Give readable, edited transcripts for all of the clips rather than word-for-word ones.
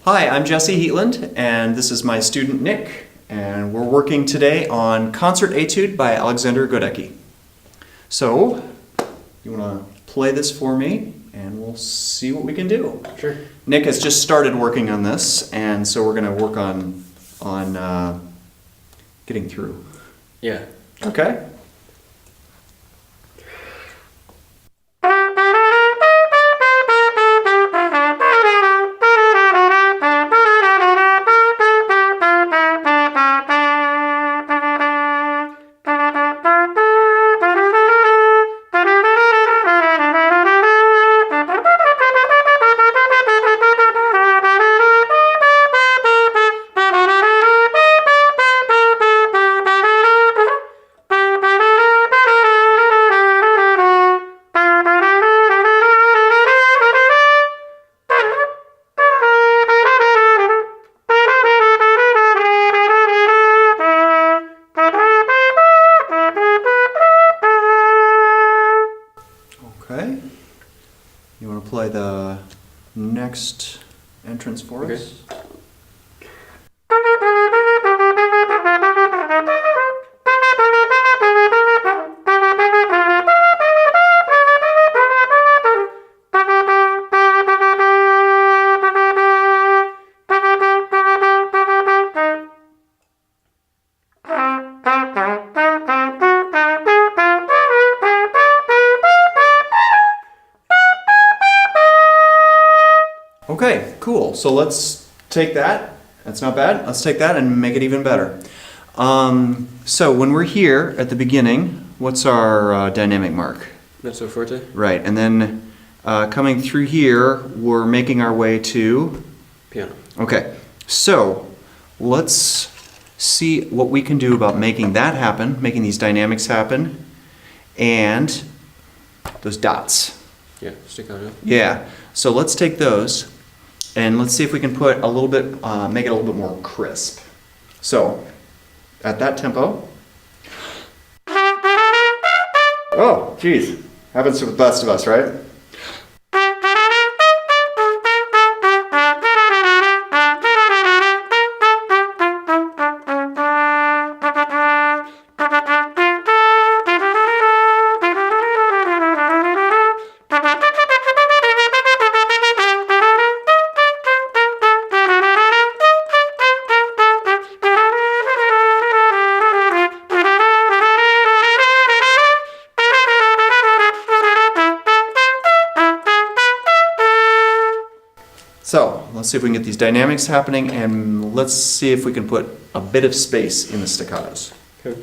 Hi, I'm Jesse Heetland, and this is my student Nick, and we're working today on Concert Etude by Alexander Goedicke. So, you want to play this for me, and we'll see what we can do. Sure. Nick has just started working on this, and so we're going to work on getting through. Yeah. Okay. Okay. You want to play the next entrance for us? Okay, cool. So let's take that. That's not bad. Let's take that and make it even better. So when we're here at the beginning, what's our dynamic mark? Mezzo forte. Right, and then coming through here, we're making our way to Piano. Okay, so let's see what we can do about making that happen, making these dynamics happen, and those dots. Yeah, staccato. Yeah, so let's take those and let's see if we can put a little bit, make it a little bit more crisp. So, at that tempo. Oh, geez, happens to the best of us, right? So, let's see if we can get these dynamics happening, and let's see if we can put a bit of space in the staccatos. Okay.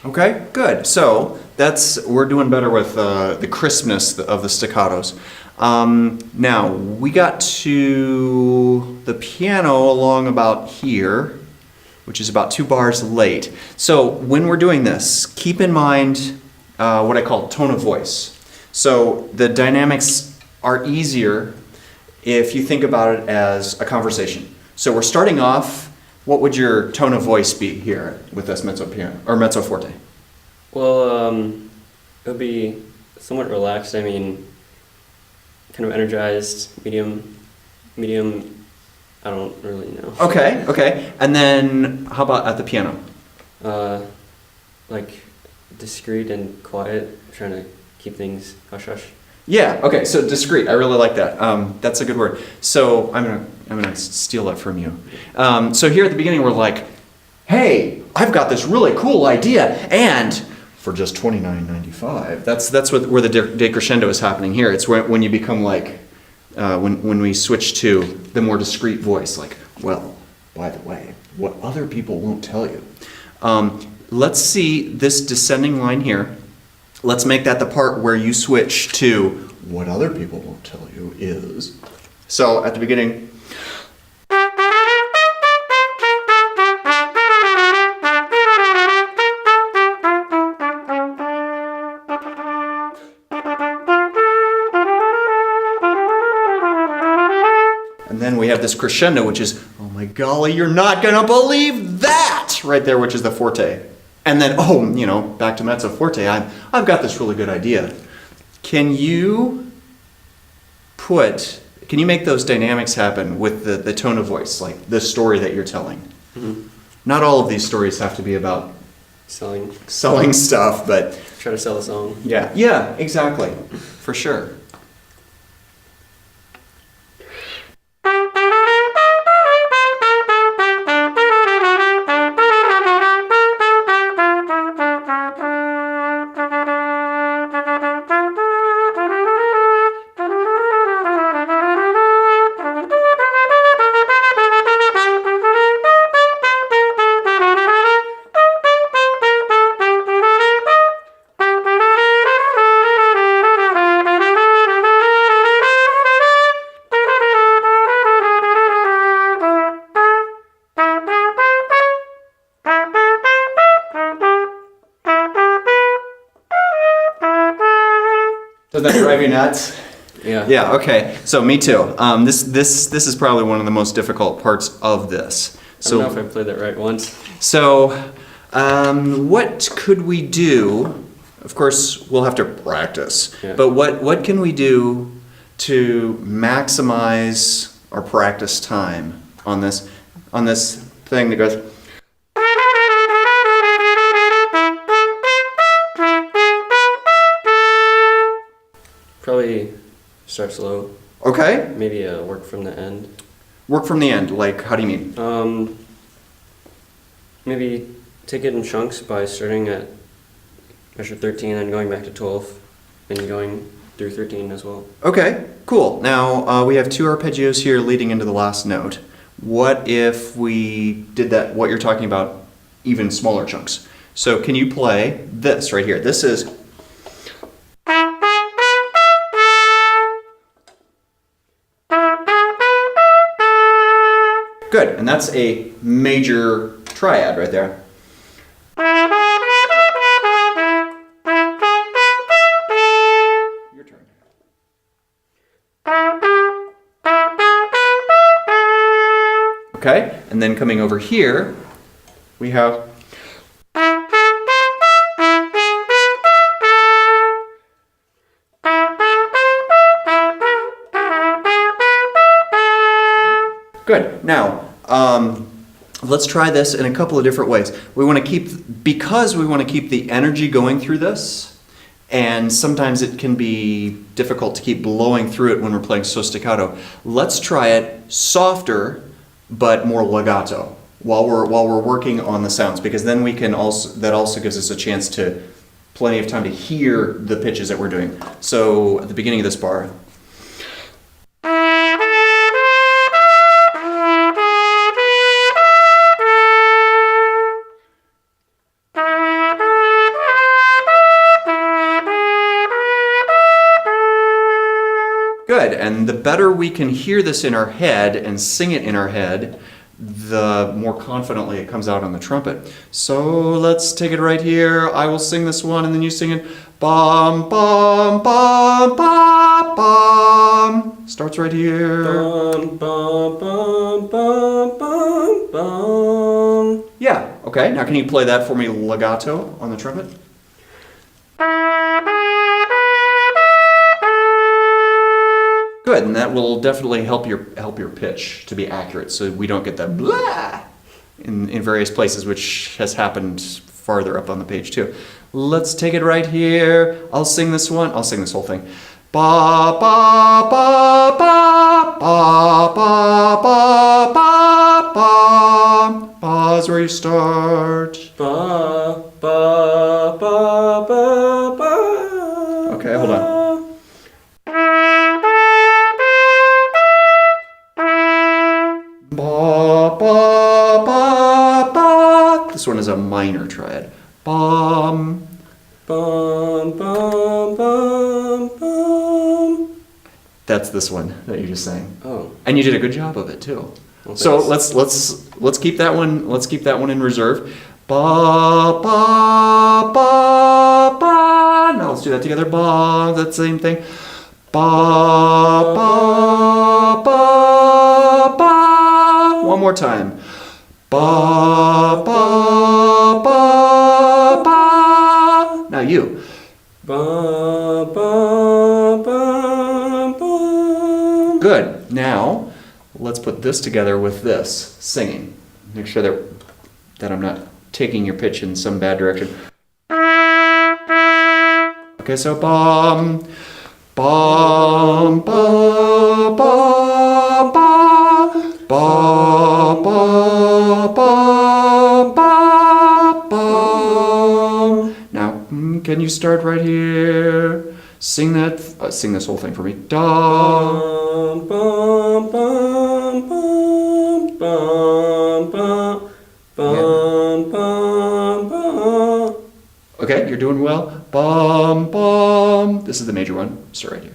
Okay, good. So we're doing better with the crispness of the staccatos. Now we got to the piano along about here, which is about 2 bars late. So when we're doing this, keep in mind what I call tone of voice. So the dynamics are easier if you think about it as a conversation. So we're starting off. What would your tone of voice be here with this mezzo piano or mezzo forte? Well, it would be somewhat relaxed. I mean, kind of energized, medium. I don't really know. Okay, okay. And then how about at the piano? Like discreet and quiet, trying to keep things hush hush. Yeah, okay, so discreet. I really like that. That's a good word. So I'm gonna steal that from you. So here at the beginning we're like, hey, I've got this really cool idea, and for just $29.95. That's where the decrescendo is happening here. It's when you become like, when we switch to the more discreet voice, like, well, by the way, what other people won't tell you. Let's see this descending line here. Let's make that the part where you switch to what other people won't tell you is. So at the beginning. And then we have this crescendo, which is, oh my golly, you're not gonna believe that! Right there, which is the forte. And then, oh, you know, back to mezzo forte, I've got this really good idea. Can you make those dynamics happen with the tone of voice, like the story that you're telling? Mm-hmm. Not all of these stories have to be about Selling stuff, but... Try to sell a song. Yeah, exactly, for sure. Does that drive you nuts? Yeah. Yeah, okay. So me too. This is probably one of the most difficult parts of this. I don't know if I played that right once. So what could we do? Of course, we'll have to practice. Yeah. But what can we do to maximize our practice time on this thing that goes... Probably start slow. Okay. Maybe work from the end. Work from the end. Like, how do you mean? Maybe take it in chunks by starting at measure 13 and going back to 12 and going through 13 as well. Okay, cool. Now, we have 2 arpeggios here leading into the last note. What if we did that, what you're talking about, even smaller chunks? So can you play this right here? This is... Good, and that's a major triad right there. Your turn. Okay, and then coming over here, we have... Good. Now, let's try this in a couple of different ways. Because we want to keep the energy going through this, and sometimes it can be difficult to keep blowing through it when we're playing so staccato. Let's try it softer, but more legato while we're working on the sounds, because then that also gives us a chance to plenty of time to hear the pitches that we're doing. So at the beginning of this bar. Good, and the better we can hear this in our head and sing it in our head, the more confidently it comes out on the trumpet. So let's take it right here. I will sing this one and then you sing it. Bum, bum, bum, bum, bum. Starts right here. Bum, bum, bum, bum, bum, bum. Yeah, okay. Now can you play that for me legato on the trumpet? Good, and that will definitely help your pitch to be accurate, so we don't get that blah in various places, which has happened farther up on the page too. Let's take it right here. I'll sing this one. I'll sing this whole thing. Ba ba ba ba ba ba ba ba ba. Ba is where you start. Ba ba ba ba ba. Okay, hold on. Ba ba ba This one is a minor triad. Bum. Bum, bum, bum, bum. That's this one that you just sang. Oh. And you did a good job of it too. Well, So thanks. let's keep that one. Let's keep that one in reserve. Ba ba ba ba. Now let's do that together. Ba. That's the same thing. Ba ba ba ba. One more time. Ba ba ba ba. Now you. Ba, ba, ba, ba. Good. Now let's put this together with this singing. Make sure that I'm not taking your pitch in some bad direction. Okay, so bum, bum, ba, ba, ba, ba, ba, ba, ba, ba. Now, can you start right here? Sing that. Sing this whole thing for me. Da. Bum, bum, bum, bum, bum, bum, bum, bum, bum. Okay, you're doing well. Bum, bum. This is the major one. Start right here.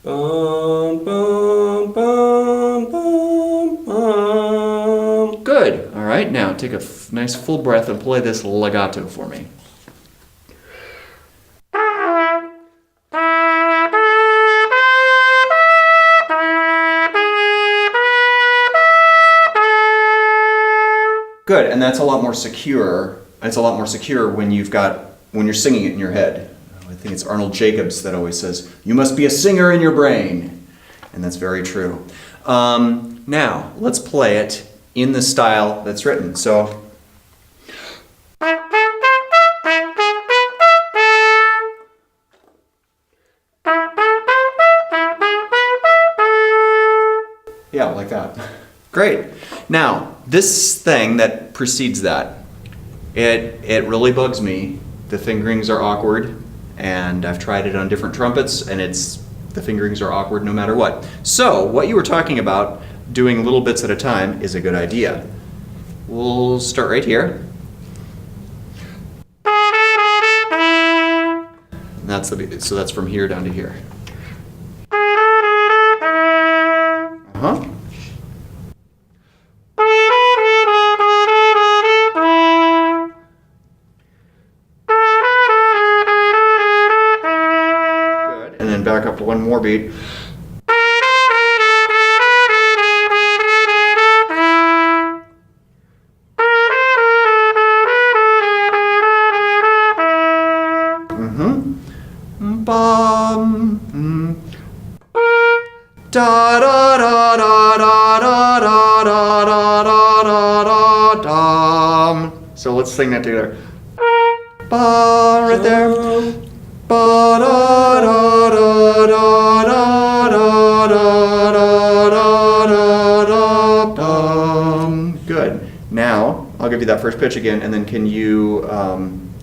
Bum, bum, bum, bum, bum. Good. All right, now take a nice full breath and play this legato for me. Good, and that's a lot more secure. It's a lot more secure when you're singing it in your head. I think it's Arnold Jacobs that always says, "You must be a singer in your brain," and that's very true. Now let's play it in the style that's written. So. Yeah, like that. Great. Now, this thing that precedes that, it really bugs me. The fingerings are awkward, and I've tried it on different trumpets, and the fingerings are awkward no matter what. So, what you were talking about, doing little bits at a time, is a good idea. We'll start right here. And so that's from here down to here. Uh-huh. Good. And then back up to one more beat. Mm-hmm. Bum. Mm. Da da da da da da da da da da da da. So let's sing that together. Ba right there. Ba da da da da da da da da da da. Good. Now I'll give you that first pitch again, and then can you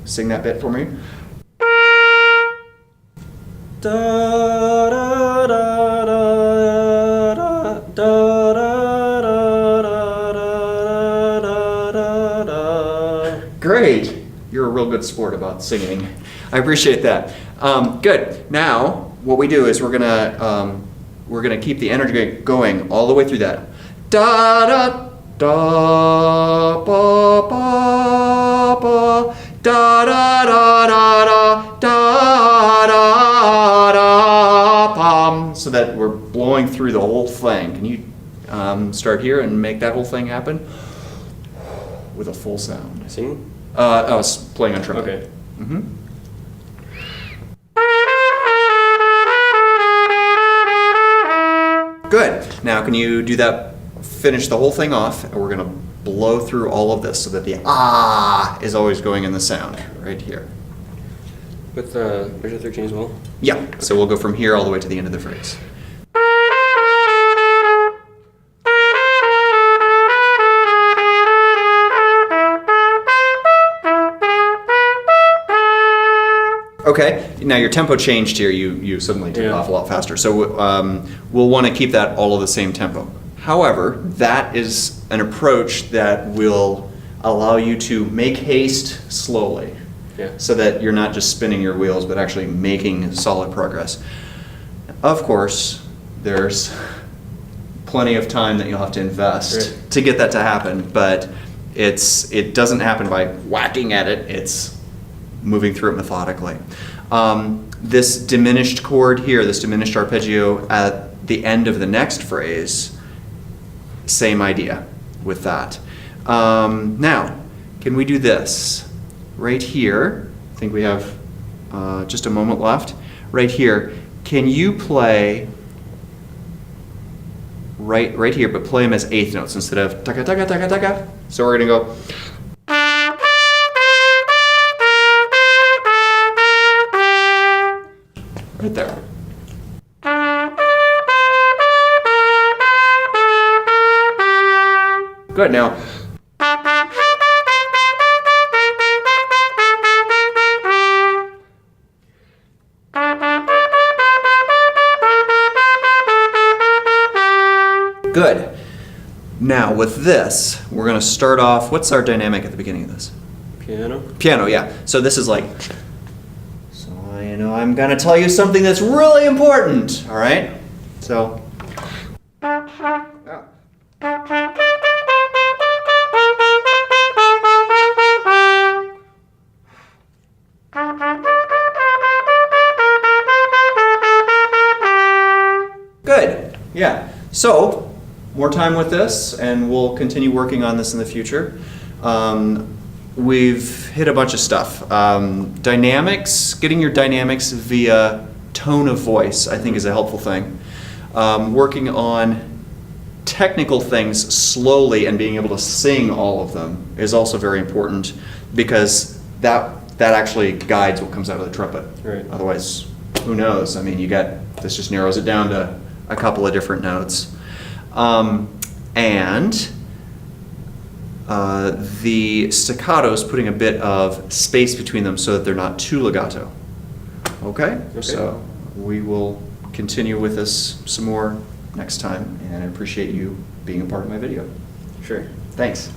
sing that bit for me? Da, da, da, da, da, da, da, da, da, da, da. Great. You're a real good sport about singing. I appreciate that. Good. Now, what we do is we're gonna keep the energy going all the way through that. Da da da ba ba ba da da da da da da da pam. So that we're blowing through the whole thing. Can you start here and make that whole thing happen with a full sound? Sing? I was playing on trumpet. Okay. Mm-hmm. Good. Now can you do that, finish the whole thing off, and we're going to blow through all of this so that the ah is always going in the sound right here. With major third chain as well? Yeah, so we'll go from here all the way to the end of the phrase. Okay, now your tempo changed here. You suddenly took Yeah. off a lot faster. So we'll want to keep that all of the same tempo. However, that is an approach that will allow you to make haste slowly. Yeah. So that you're not just spinning your wheels, but actually making solid progress. Of course, there's plenty of time that you'll have to invest to get that to happen, but it doesn't happen by whacking at it, it's moving through it methodically. This diminished chord here, this diminished arpeggio at the end of the next phrase, same idea with that. Now, can we do this? Right here, I think we have just a moment left. Right here, can you play right here, but play them as eighth notes instead of taka taka taka taka? So we're gonna go. Right there. Good, now. Good. Now with this, we're going to start off, what's our dynamic at the beginning of this? Piano. Piano, yeah. So this is like, so you know, I'm going to tell you something that's really important, all right? So. Good, yeah. So, more time with this, and we'll continue working on this in the future. We've hit a bunch of stuff. Dynamics, getting your dynamics via tone of voice, I think is a helpful thing. Working on technical things slowly and being able to sing all of them is also very important, because that actually guides what comes out of the trumpet. Right. Otherwise, who knows? I mean, this just narrows it down to a couple of different notes. The staccatos, putting a bit of space between them so that they're not too legato. Okay? So we will continue with this some more next time, and I appreciate you being a part of my video. Sure. Thanks.